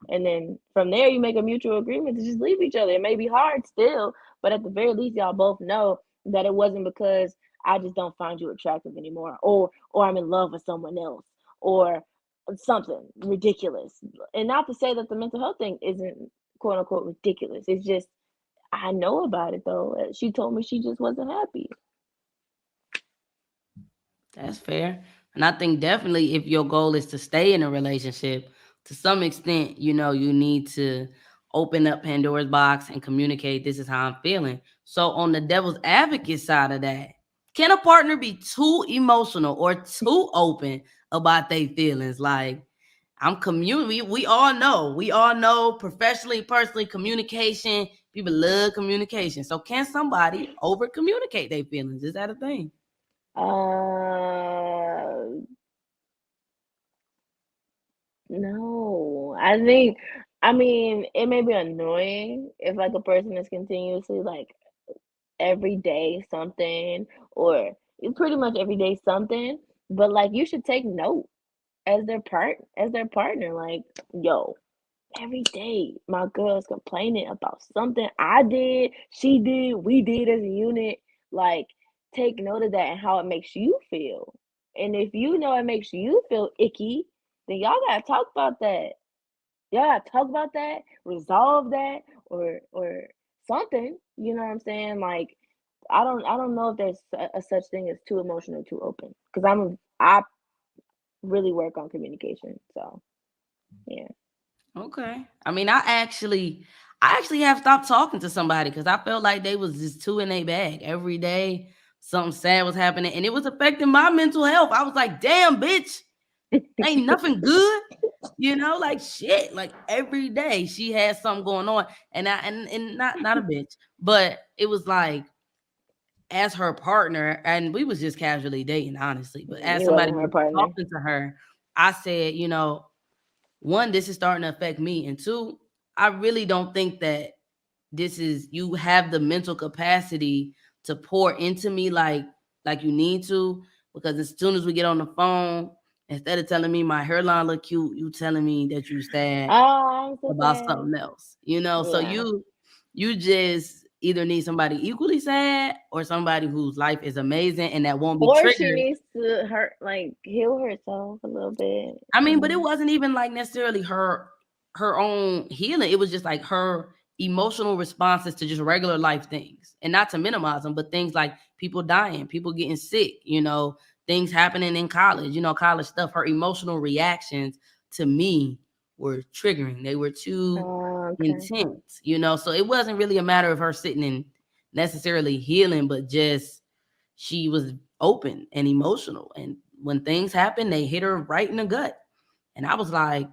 And then from there, you make a mutual agreement to just leave each other. It may be hard still, but at the very least, y'all both know that it wasn't because I just don't find you attractive anymore, or I'm in love with someone else, or something ridiculous. And not to say that the mental health thing isn't quote unquote ridiculous. It's just I know about it though. She told me she just wasn't happy. That's fair. And I think definitely if your goal is to stay in a relationship, to some extent, you need to open up Pandora's box and communicate this is how I'm feeling. So on the devil's advocate side of that, can a partner be too emotional or too open about their feelings? Like we all know professionally, personally, communication, people love communication. So can somebody over communicate their feelings? Is that a thing? Uh, no. I mean, it may be annoying if like a person is continuously like every day something or pretty much every day something, but like you should take note as their partner. Like, yo, every day my girl's complaining about something I did, she did, we did as a unit. Like, take note of that and how it makes you feel. And if you know it makes you feel icky, then y'all gotta talk about that. Y'all gotta talk about that, resolve that, or something. You know what I'm saying? Like, I don't know if there's a such thing as too emotional, too open. Because I really work on communication. So yeah. Okay. I mean, I I actually have stopped talking to somebody because I felt like they was just too in their bag every day. Something sad was happening, and it was affecting my mental health. I was like, "Damn, bitch, ain't nothing good." Like shit. Like every day she had something going on, and not a bitch, but it was like as her partner, and we was just casually dating, honestly. But as He somebody wasn't who her was partner. talking to her, I said, one, this is starting to affect me, and two, I really don't think that this is you have the mental capacity to pour into me like you need to, because as soon as we get on the phone, instead of telling me my hairline look cute, you telling me that you sad Oh, I'm so about sad. something else. So Yeah. you just either need somebody equally sad or somebody whose life is amazing and that won't be Or she triggered. needs to hurt, like heal herself a little bit. I mean, but it wasn't even like necessarily her own healing. It was just like her emotional responses to just regular life things. And not to minimize them, but things like people dying, people getting sick, things happening in college, college stuff. Her emotional reactions to me were triggering. They were too Oh, okay. intense, So it wasn't really a matter of her sitting and necessarily healing, but just she was open and emotional. And when things happen, they hit her right in the gut. And I was like,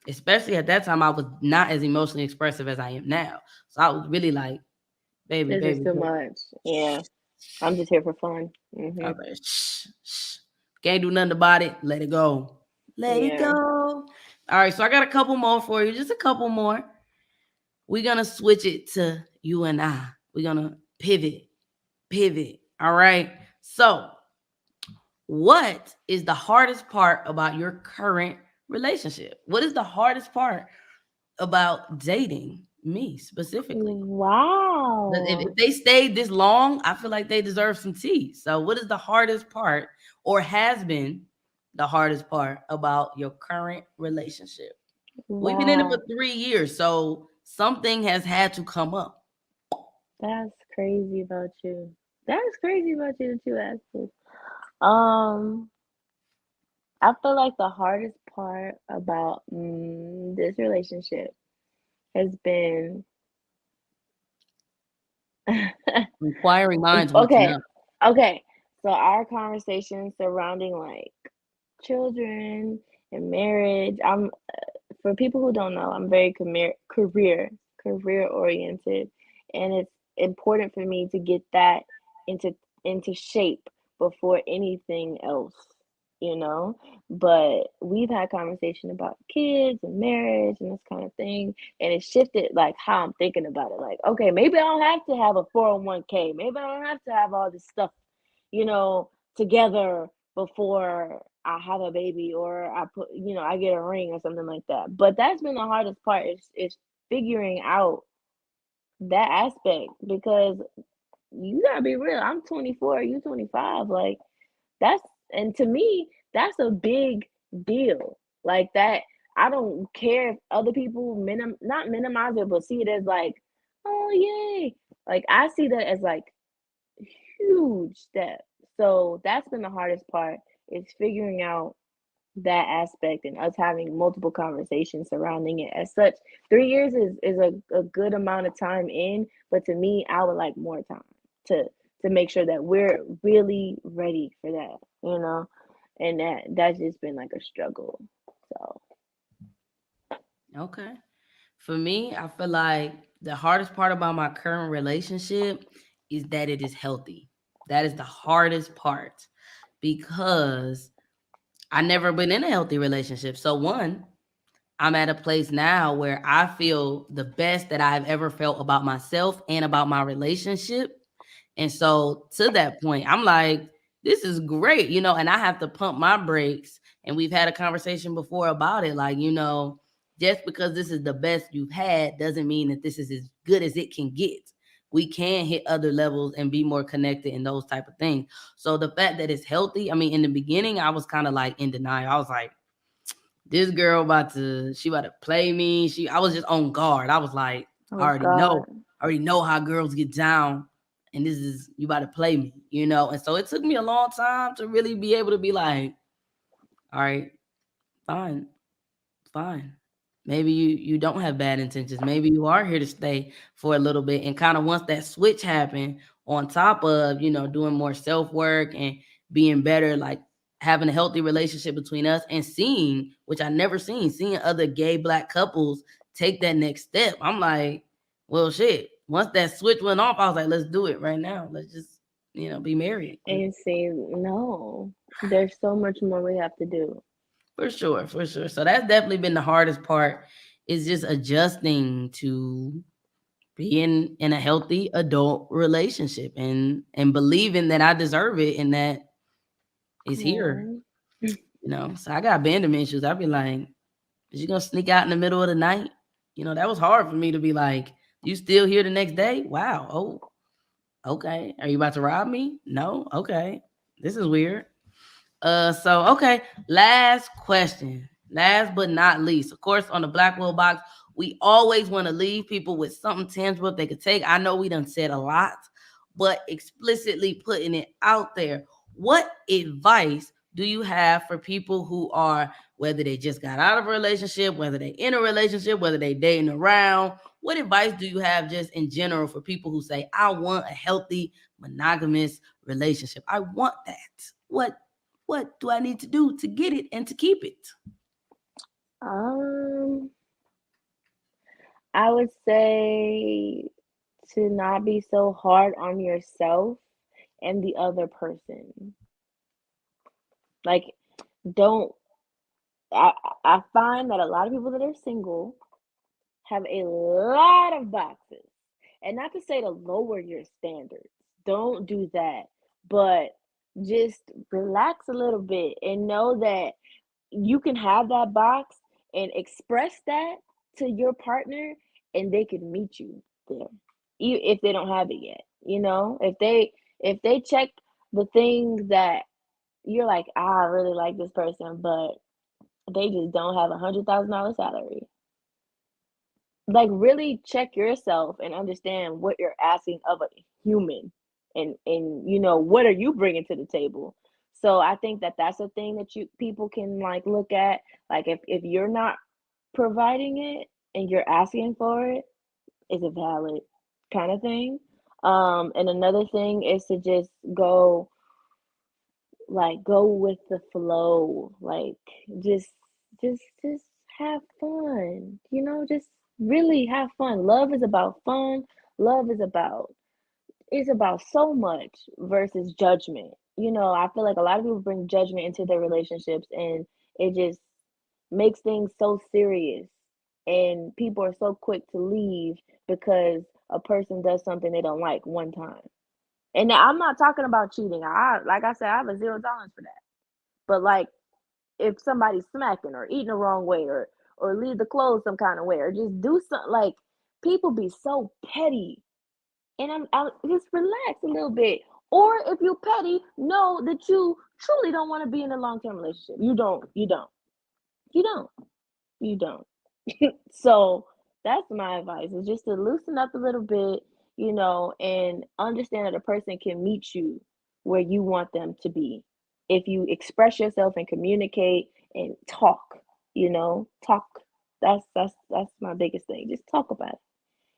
especially at that time, I was not as emotionally expressive as I am now. So I was really like, baby, This is baby, too baby. much. Yeah. I'm just here for fun. I was like, shh, shh. Can't do nothing about it. Let it go. Let it Yeah. go. All right, so I got a couple more for you, just a couple more. We're gonna switch it to you and I. We're gonna pivot. All right. So, what is the hardest part about your current relationship? What is the hardest part about dating me specifically? If Wow. they stayed this long, I feel like they deserve some tea. So, what is the hardest part, or has been the hardest part about your current relationship? We've been in it for Wow. 3 years, so something has had to come up. That's crazy about you. That's crazy about you that you asked this. Um, I feel like the hardest part about this relationship has been Inquiring minds want to okay. know. Okay. So our conversation surrounding like children and marriage. For people who don't know, I'm very career oriented, and it's important for me to get that into shape before anything else, you know. But we've had conversation about kids and marriage and this kind of thing, and it shifted like how I'm thinking about it. Like, okay, maybe I don't have to have a 401k. Maybe I don't have to have all this stuff, you know, together before I have a baby or I get a ring or something like that. But that's been the hardest part is figuring out that aspect because you gotta be real. I'm 24, you 25. Like that's and to me, that's a big deal. Like that, I don't care if other people not minimize it, but see it as like, oh yay. Like I see that as like huge step. So that's been the hardest part is figuring out that aspect and us having multiple conversations surrounding it. As such, 3 years is a good amount of time in, but to me, I would like more time to to make sure that we're really ready for that, you know? And that's just been like a struggle. So Okay. For me, I feel like the hardest part about my current relationship is that it is healthy. That is the hardest part because I never been in a healthy relationship. So one, I'm at a place now where I feel the best that I've ever felt about myself and about my relationship. And so to that point, I'm like, this is great, and I have to pump my brakes. And we've had a conversation before about it. Like, just because this is the best you've had doesn't mean that this is as good as it can get. We can hit other levels and be more connected and those type of things. So the fact that it's healthy, I mean, in the beginning, I was kind of like in denial. I was like, this girl she about to play me. I was just on guard. I was like, oh God. I already know how girls get down, and this is you about to play me. And so it took me a long time to really be able to be like, all right, fine, fine. Maybe you don't have bad intentions. Maybe you are here to stay for a little bit. And kind of once that switch happened, on top of, doing more self-work and being better, like having a healthy relationship between us and seeing, which I never seeing other gay black couples take that next step. I'm like, well, shit. Once that switch went off, I was like, let's do it right now. Let's just, be married. And say, no, there's so much more we have to do. For sure, for sure. So that's definitely been the hardest part, is just adjusting to being in a healthy adult relationship and believing that I deserve it and that it's here. Oh, So I got abandonment issues. I'd be like, is you gonna sneak out in the middle of the night? That was hard for me to be like, you still here the next day? Wow. Oh, okay. Are you about to rob me? No. Okay. This is weird. So okay, last question. Last but not least, of course, on the Blackwell box, we always want to leave people with something tangible they could take. I know we done said a lot, but explicitly putting it out there. What advice do you have for people who are, whether they just got out of a relationship, whether they in a relationship, whether they dating around? What advice do you have just in general for people who say, I want a healthy monogamous relationship? I want that. What do I need to do to get it and to keep it? um, I would say to not be so hard on yourself and the other person. Like, don't. I I find that a lot of people that are single have a lot of boxes, and not to say to lower your standards. Don't do that, but just relax a little bit and know that you can have that box and express that to your partner, and they can meet you there, if they don't have it yet. If they check the things that you're like, I really like this person, but they just don't have $100,000 salary. Like, really check yourself and understand what you're asking of a human, and what are you bringing to the table. So I think that that's a thing that you people can like look at. Like, if you're not providing it and you're asking for it, is it valid, kind of thing. And another thing is to just go with the flow. Like, just have fun. Just really have fun. Love is about fun. Love is about so much versus judgment. I feel like a lot of people bring judgment into their relationships, and it just makes things so serious, and people are so quick to leave because a person does something they don't like one time. And now I'm not talking about cheating. Like I said, I have a zero tolerance for that. But like, if somebody's smacking or eating the wrong way, or leave the clothes some kind of way, or just do something, like, people be so petty, and I just relax a little bit. Or if you petty, know that you truly don't want to be in a long term relationship. You don't. You don't. You don't. You don't. So that's my advice, is just to loosen up a little bit, and understand that a person can meet you where you want them to be. If you express yourself and communicate and talk, talk. That's my biggest thing. Just talk about it.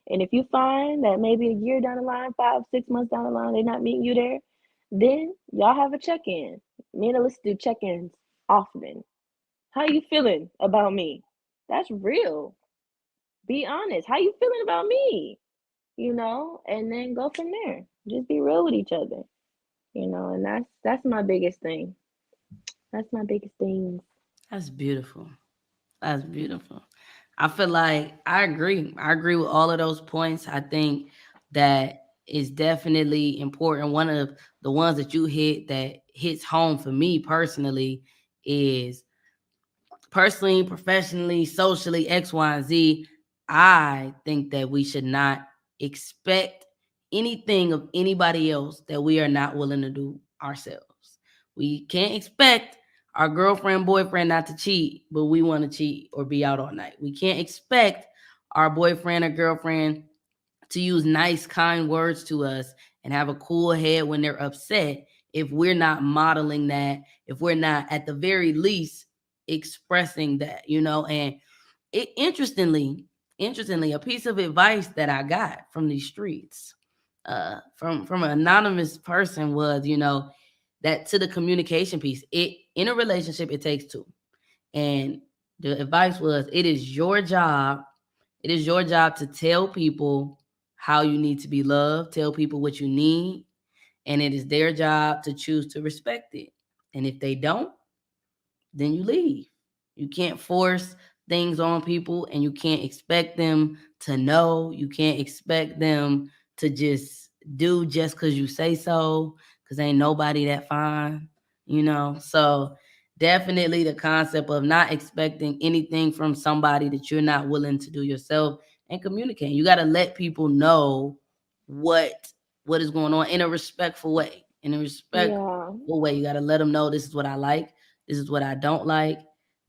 And if you find that maybe a year down the line, 5, 6 months down the line, they're not meeting you there, then y'all have a check in. Me and Alyssa do check ins often. How you feeling about me? That's real. Be honest. How you feeling about me? And then go from there. Just be real with each other. And that's my biggest thing. That's my biggest thing. That's beautiful. That's beautiful. I feel like I agree. I agree with all of those points. I think that is definitely important. One of the ones that you hit that hits home for me personally is, personally, professionally, socially, X, Y, and Z. I think that we should not expect anything of anybody else that we are not willing to do ourselves. We can't expect our girlfriend, boyfriend not to cheat, but we want to cheat or be out all night. We can't expect our boyfriend or girlfriend to use nice, kind words to us and have a cool head when they're upset if we're not modeling that, if we're not at the very least expressing that, and interestingly, a piece of advice that I got from these streets, from an anonymous person was, that to the communication piece, it in a relationship it takes two, and the advice was, it is your job to tell people how you need to be loved, tell people what you need, and it is their job to choose to respect it. And if they don't, then you leave. You can't force things on people, and you can't expect them to know. You can't expect them to just because you say so, because ain't nobody that fine. So definitely the concept of not expecting anything from somebody that you're not willing to do yourself, and communicate. You got to let people know what what is going on in a respectful way. In a Yeah. respectful way, you got to let them know, this is what I like, this is what I don't like.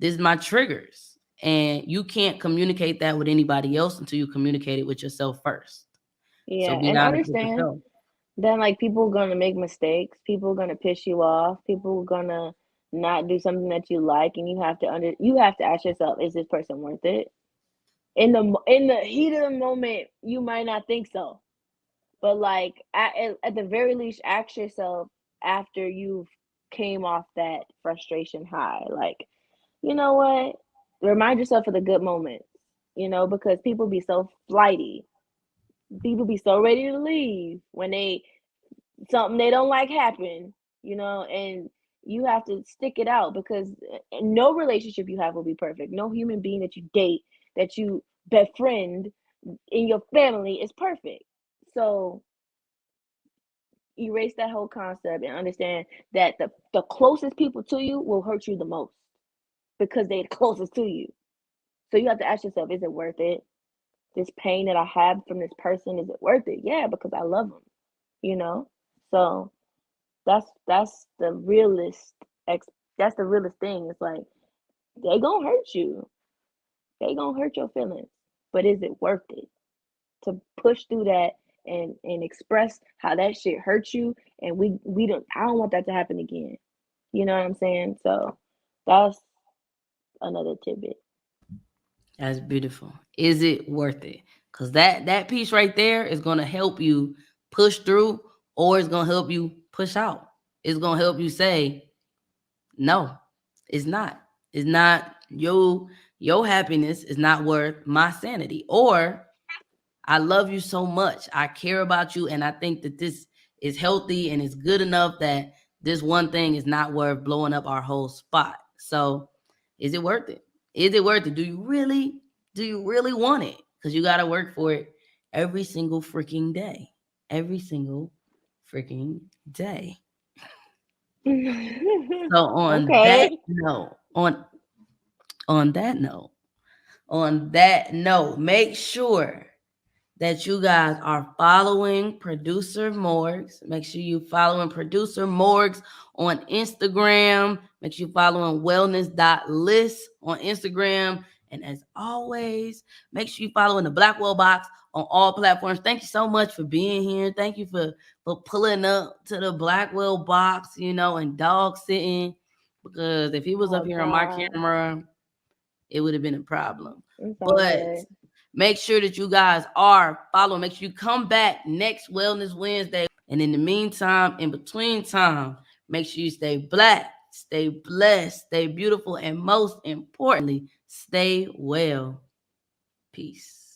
This is my triggers. And you can't communicate that with anybody else until you communicate it with yourself first. So Yeah. be And honest with understand yourself. that like people gonna make mistakes, people gonna piss you off, people gonna not do something that you like, and you have to ask yourself, is this person worth it? In the heat of the moment, you might not think so. But like at the very least, ask yourself after you've came off that frustration high, like, you know what? Remind yourself of the good moments, because people be so flighty. People be so ready to leave when something they don't like happen, and you have to stick it out because no relationship you have will be perfect. No human being that you date, that you befriend in your family is perfect. So erase that whole concept and understand that the closest people to you will hurt you the most because they're closest to you. So you have to ask yourself, is it worth it? This pain that I have from this person, is it worth it? Yeah, because I love them, you know? So that's the realist ex that's the realest thing. It's like they gonna hurt you. They gonna hurt your feelings. But is it worth it to push through that and express how that shit hurts you? And we don't I don't want that to happen again. You know what I'm saying? So that's another tidbit. That's beautiful. Is it worth it? Because that piece right there is going to help you push through, or it's going to help you push out. It's going to help you say, no, it's not. It's not your happiness is not worth my sanity. Or I love you so much. I care about you, and I think that this is healthy and it's good enough that this one thing is not worth blowing up our whole spot. So, is it worth it? Is it worth it? Do you really want it? Because you got to work for it every single freaking day. Every single freaking day. So Okay. on that note, make sure that you guys are following Producer Morgs. Make sure you following Producer Morgs on Instagram. Make sure you following wellness.liss on Instagram. And as always, make sure you following the Blackwell Box on all platforms. Thank you so much for being here. Thank you for pulling up to the Blackwell Box, and dog sitting. Because if he was up Oh here on my God. camera, it would have been a problem. It's all But good. make sure that you guys are following. Make sure you come back next Wellness Wednesday. And in the meantime, in between time, make sure you stay black, stay blessed, stay beautiful, and most importantly, stay well. Peace.